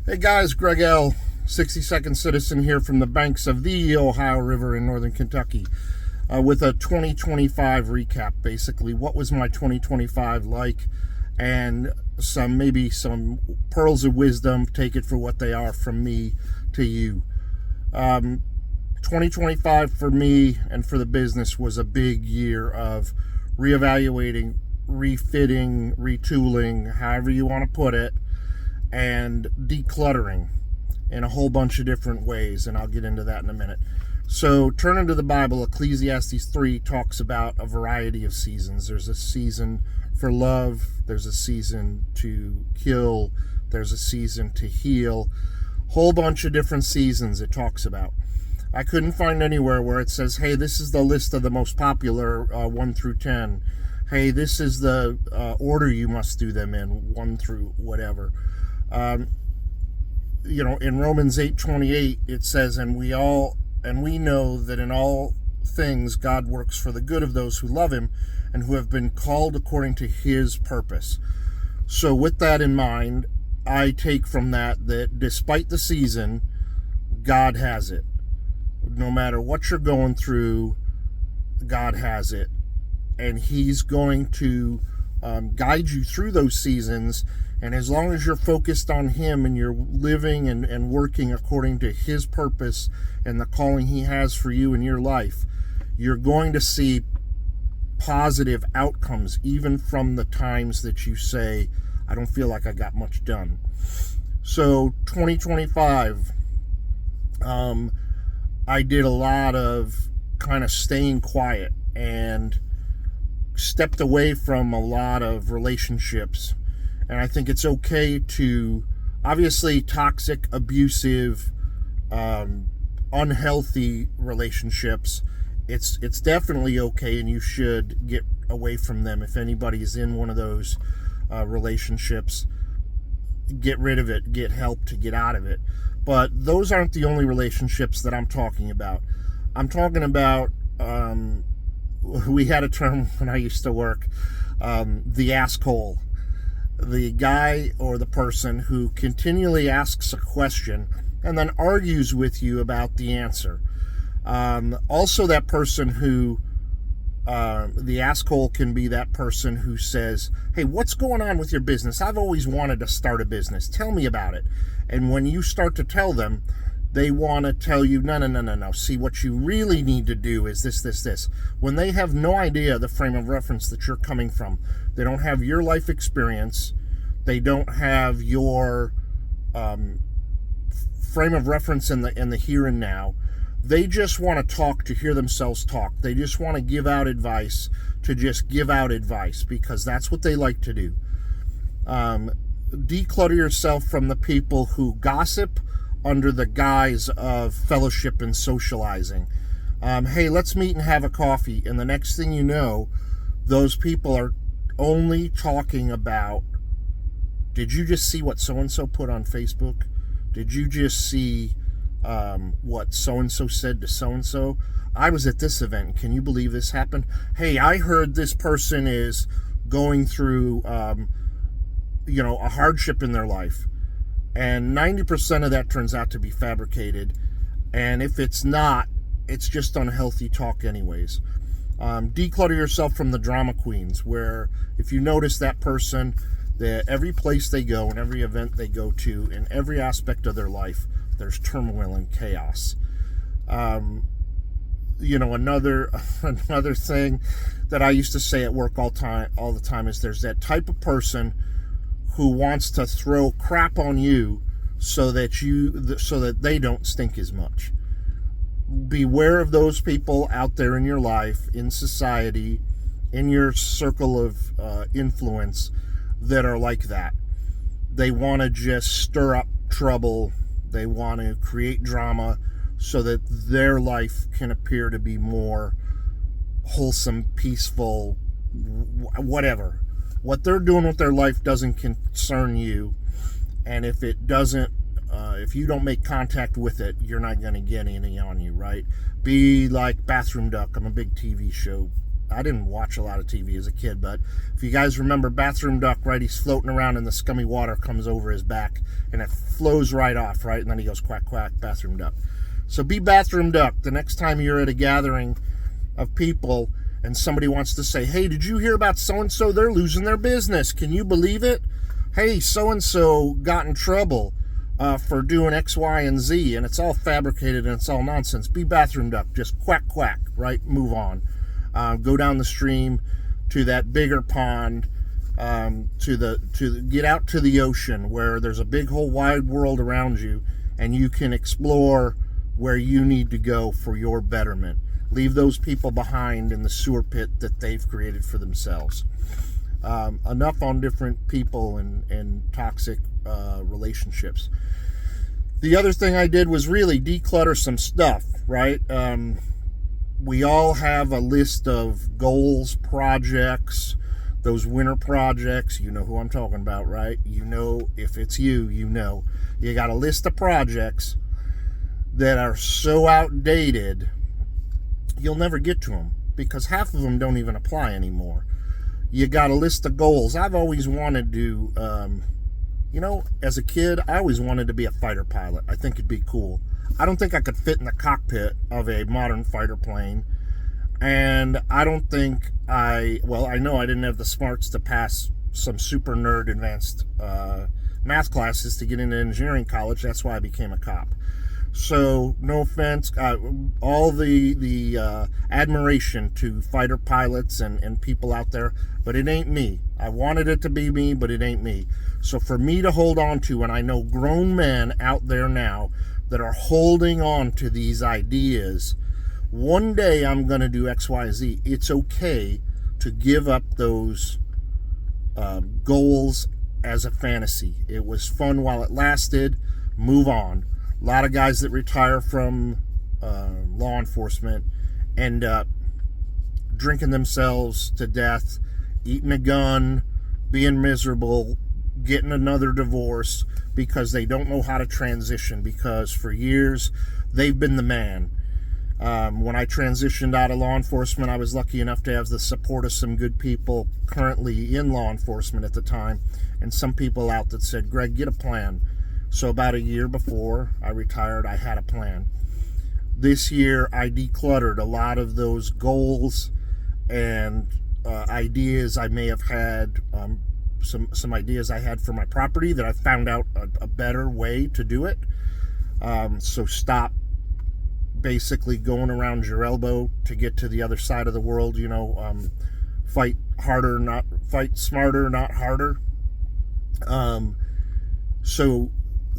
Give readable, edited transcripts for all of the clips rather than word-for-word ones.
Hey guys, Greg L., 60-second citizen here from the banks of the Ohio River in northern Kentucky with a 2025 recap. Basically, what was my 2025 like, and maybe some pearls of wisdom. Take it for what they are from me to you. 2025 for me and for the business was a big year of reevaluating, refitting, retooling, however you want to put it, and decluttering in a whole bunch of different ways, and I'll get into that in a minute. So turning to the Bible, Ecclesiastes 3 talks about a variety of seasons. There's a season for love, there's a season to kill, there's a season to heal. Whole bunch of different seasons it talks about. I couldn't find anywhere where it says, hey, this is the list of the most popular 1 through 10. Hey, this is the order you must do them in, 1 through whatever. In Romans 8:28 it says, and we know that in all things God works for the good of those who love him and who have been called according to his purpose. So with that in mind, I take from that despite the season, God has it. No matter what you're going through, God has it. And he's going to guide you through those seasons. And as long as you're focused on him and you're living and working according to his purpose and the calling he has for you in your life, you're going to see positive outcomes, even from the times that you say, I don't feel like I got much done. So 2025, I did a lot of kind of staying quiet and stepped away from a lot of relationships. And I think it's okay to, obviously, toxic, abusive, unhealthy relationships, it's definitely okay, and you should get away from them. If anybody's in one of those relationships, get rid of it, get help to get out of it. But those aren't the only relationships that I'm talking about. I'm talking about, we had a term when I used to work, the asshole. The guy or the person who continually asks a question and then argues with you about the answer. Also, that person who, the asshole can be that person who says, hey, what's going on with your business? I've always wanted to start a business. Tell me about it. And when you start to tell them, they want to tell you, no. See, what you really need to do is this. When they have no idea the frame of reference that you're coming from. They don't have your life experience. They don't have your frame of reference in the here and now. They just want to talk to hear themselves talk. They just want to give out advice to just give out advice because that's what they like to do. Declutter yourself from the people who gossip under the guise of fellowship and socializing. Hey, let's meet and have a coffee. And the next thing you know, those people are only talking about, did you just see what so-and-so put on Facebook? Did you just see what so-and-so said to so-and-so? I was at this event. Can you believe this happened? Hey, I heard this person is going through, a hardship in their life. And 90% of that turns out to be fabricated. And if it's not, it's just unhealthy talk anyways. Declutter yourself from the drama queens, where if you notice that person, that every place they go and every event they go to, in every aspect of their life, there's turmoil and chaos. Another thing that I used to say at work all the time is there's that type of person who wants to throw crap on you so that they don't stink as much. Beware of those people out there in your life, in society, in your circle of influence that are like that. They want to just stir up trouble. They want to create drama so that their life can appear to be more wholesome, peaceful, whatever. What they're doing with their life doesn't concern you, and if it doesn't, if you don't make contact with it, you're not going to get any on you, right? Be like Bathroom Duck. I'm a big TV show I didn't watch a lot of TV as a kid, but if you guys remember Bathroom Duck, right, he's floating around and the scummy water comes over his back and it flows right off, right, and then he goes quack quack, Bathroom Duck. So be Bathroom Duck the next time you're at a gathering of people and somebody wants to say, hey, did you hear about so-and-so? They're losing their business. Can you believe it? Hey, so-and-so got in trouble for doing X, Y, and Z, and it's all fabricated and it's all nonsense. Be Bathroom Duck. Just quack, quack, right? Move on. Go down the stream to that bigger pond, get out to the ocean where there's a big whole wide world around you, and you can explore where you need to go for your betterment. Leave those people behind in the sewer pit that they've created for themselves. Enough on different people and toxic relationships. The other thing I did was really declutter some stuff, right? We all have a list of goals, projects, those winter projects. You know who I'm talking about, right? You know, if it's you, you know. You got a list of projects that are so outdated, you'll never get to them because half of them don't even apply anymore. You got a list of goals. I've always wanted to, as a kid, I always wanted to be a fighter pilot. I think it'd be cool. I don't think I could fit in the cockpit of a modern fighter plane. And I don't think I know I didn't have the smarts to pass some super nerd advanced math classes to get into engineering college. That's why I became a cop. So, no offense, all the admiration to fighter pilots and people out there, but it ain't me. I wanted it to be me, but it ain't me. So for me to hold on to, and I know grown men out there now that are holding on to these ideas, one day I'm going to do X, Y, Z. It's okay to give up those goals as a fantasy. It was fun while it lasted. Move on. A lot of guys that retire from law enforcement end up drinking themselves to death, eating a gun, being miserable, getting another divorce because they don't know how to transition, because for years they've been the man. When I transitioned out of law enforcement, I was lucky enough to have the support of some good people currently in law enforcement at the time, and some people out that said, Greg, get a plan. So about a year before I retired, I had a plan. This year, I decluttered a lot of those goals and ideas I may have had, some ideas I had for my property that I found out a better way to do it. So stop basically going around your elbow to get to the other side of the world. Fight smarter, not harder. So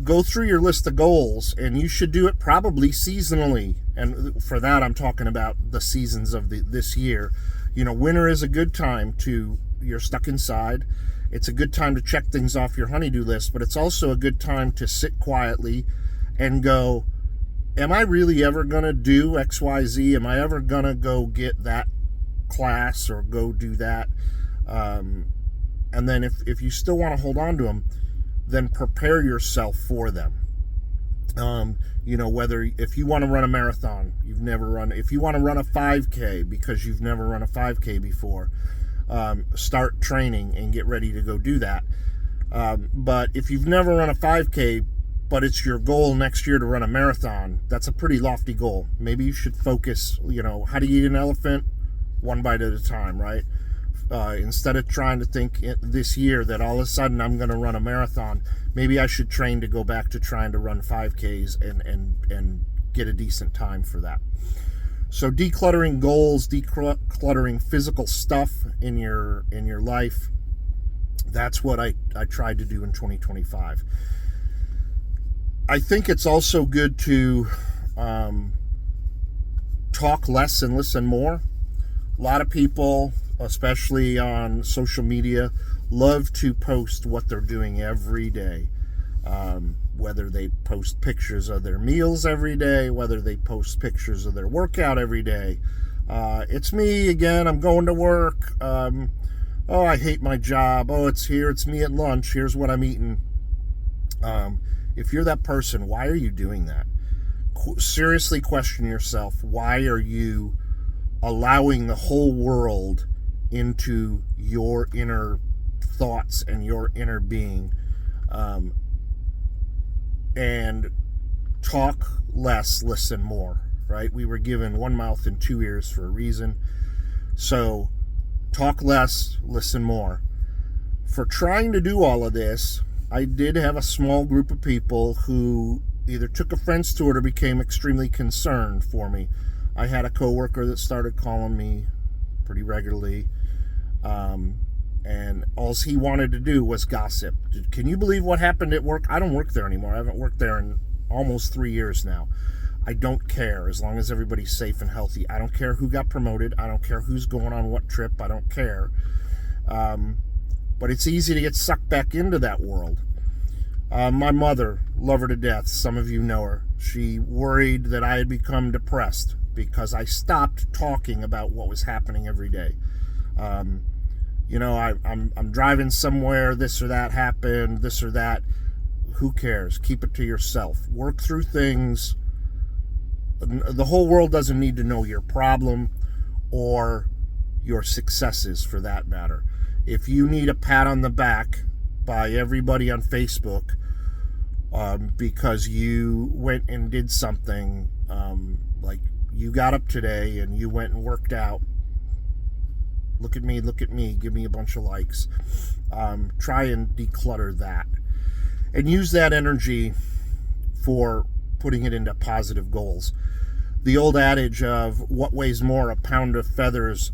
go through your list of goals, and you should do it probably seasonally. And for that, I'm talking about the seasons of this year. Winter is a good time you're stuck inside. It's a good time to check things off your honey-do list, but it's also a good time to sit quietly and go, am I really ever going to do X, Y, Z? Am I ever going to go get that class or go do that? And then if you still want to hold on to them, then prepare yourself for them. Whether if you want to run a marathon, if you want to run a 5K because you've never run a 5K before, start training and get ready to go do that. But if you've never run a 5K, but it's your goal next year to run a marathon, that's a pretty lofty goal. Maybe you should focus, how do you eat an elephant? One bite at a time, right? Instead of trying to think this year that all of a sudden I'm going to run a marathon, maybe I should train to go back to trying to run 5Ks and get a decent time for that. So decluttering goals, decluttering physical stuff in your life, that's what I tried to do in 2025. I think it's also good to talk less and listen more. A lot of people, especially on social media, love to post what they're doing every day. Whether they post pictures of their meals every day, whether they post pictures of their workout every day. It's me again, I'm going to work. Oh, I hate my job. Oh, it's me at lunch. Here's what I'm eating. If you're that person, why are you doing that? Seriously question yourself. Why are you allowing the whole world into your inner thoughts and your inner being. And talk less, listen more, right? We were given one mouth and two ears for a reason. So talk less, listen more. For trying to do all of this, I did have a small group of people who either took offense to it or became extremely concerned for me. I had a coworker that started calling me pretty regularly, and all he wanted to do was gossip. Can you believe what happened at work? I don't work there anymore. I haven't worked there in almost 3 years now. I don't care as long as everybody's safe and healthy. I don't care who got promoted. I don't care who's going on what trip. I don't care. But it's easy to get sucked back into that world. My mother, love her to death. Some of you know her. She worried that I had become depressed because I stopped talking about what was happening every day. I'm driving somewhere, this or that happened, this or that. Who cares? Keep it to yourself. Work through things. The whole world doesn't need to know your problem or your successes, for that matter. If you need a pat on the back by everybody on Facebook because you went and did something, like you got up today and you went and worked out, look at me, give me a bunch of likes. Try and declutter that and use that energy for putting it into positive goals. The old adage of what weighs more, a pound of feathers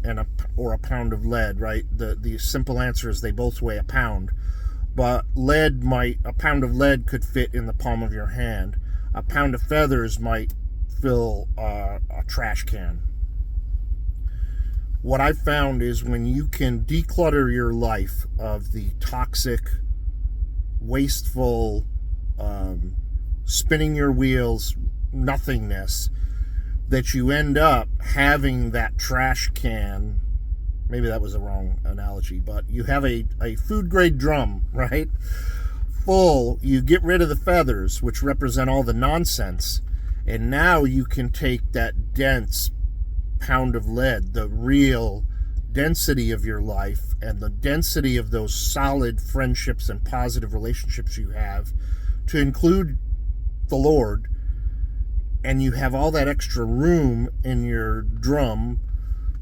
or a pound of lead, right? The simple answer is they both weigh a pound. But a pound of lead could fit in the palm of your hand. A pound of feathers might fill a trash can. What I've found is when you can declutter your life of the toxic, wasteful, spinning your wheels nothingness, that you end up having that trash can. Maybe that was a wrong analogy, but you have a food grade drum, right? Full. You get rid of the feathers, which represent all the nonsense, and now you can take that dense pound of lead, the real density of your life and the density of those solid friendships and positive relationships you have, to include the Lord, and you have all that extra room in your drum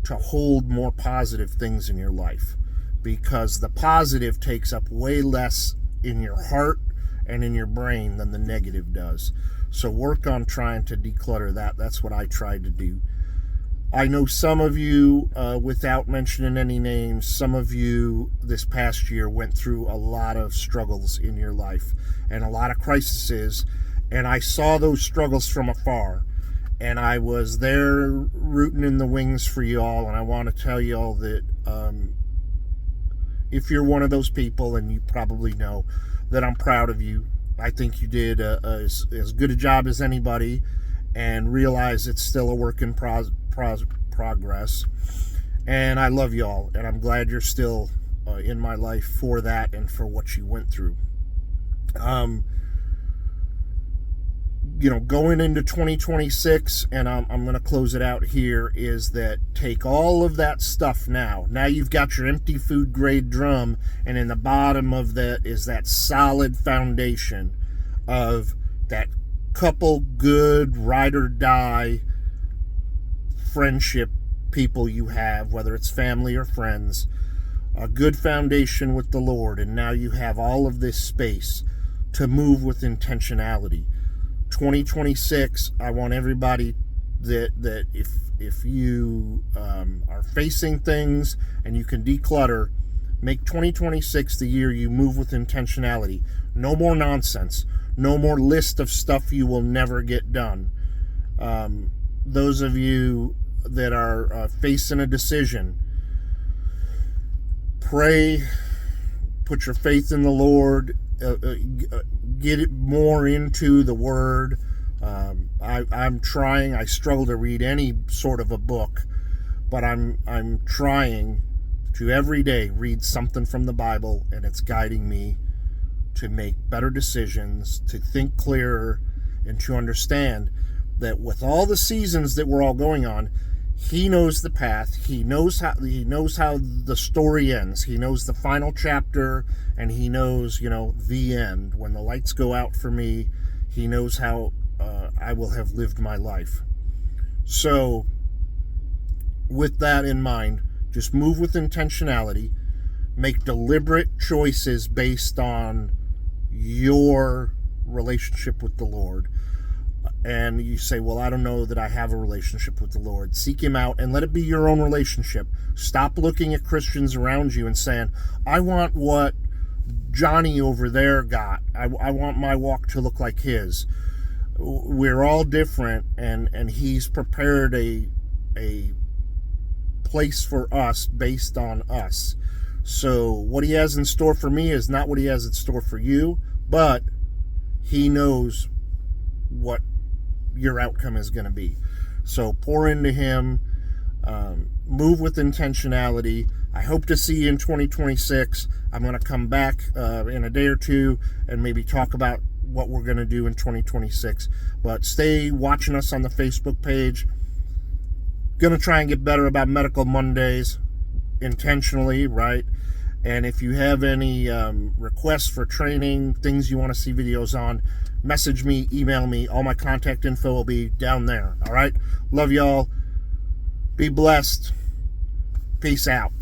to hold more positive things in your life, because the positive takes up way less in your heart and in your brain than the negative does. So work on trying to declutter that. That's what I tried to do. I know some of you, without mentioning any names, some of you this past year went through a lot of struggles in your life and a lot of crises, and I saw those struggles from afar, and I was there rooting in the wings for you all. And I want to tell you all that if you're one of those people, and you probably know, that I'm proud of you. I think you did as good a job as anybody, and realize it's still a work in progress. And I love y'all, and I'm glad you're still in my life for that and for what you went through. Going into 2026, and I'm going to close it out here, is that take all of that stuff now. Now you've got your empty food grade drum, and in the bottom of that is that solid foundation of that couple good ride or die friendship people you have, whether it's family or friends, a good foundation with the Lord, and now you have all of this space to move with intentionality. 2026, I want everybody that if you are facing things and you can declutter, make 2026 the year you move with intentionality. No more nonsense. No more list of stuff you will never get done. Those of you that are facing a decision, pray, put your faith in the Lord, get it more into the Word. I'm trying. I struggle to read any sort of a book, but I'm trying to every day read something from the Bible, and it's guiding me to make better decisions, to think clearer, and to understand that with all the seasons that we're all going on, He knows the path. He knows how the story ends. He knows the final chapter, and he knows, the end. When the lights go out for me, he knows how I will have lived my life. So, with that in mind, just move with intentionality. Make deliberate choices based on your relationship with the Lord. And you say, well, I don't know that I have a relationship with the Lord. Seek him out and let it be your own relationship. Stop looking at Christians around you and saying, I want what Johnny over there got. I want my walk to look like his. We're all different, and he's prepared a place for us based on us. So what he has in store for me is not what he has in store for you, but he knows what your outcome is going to be. So pour into him, move with intentionality. I hope to see you in 2026. I'm going to come back in a day or two and maybe talk about what we're going to do in 2026. But stay watching us on the Facebook page. Going to try and get better about Medical Mondays intentionally, right? And if you have any requests for training, things you want to see videos on, message me, email me. All my contact info will be down there. All right? Love y'all. Be blessed. Peace out.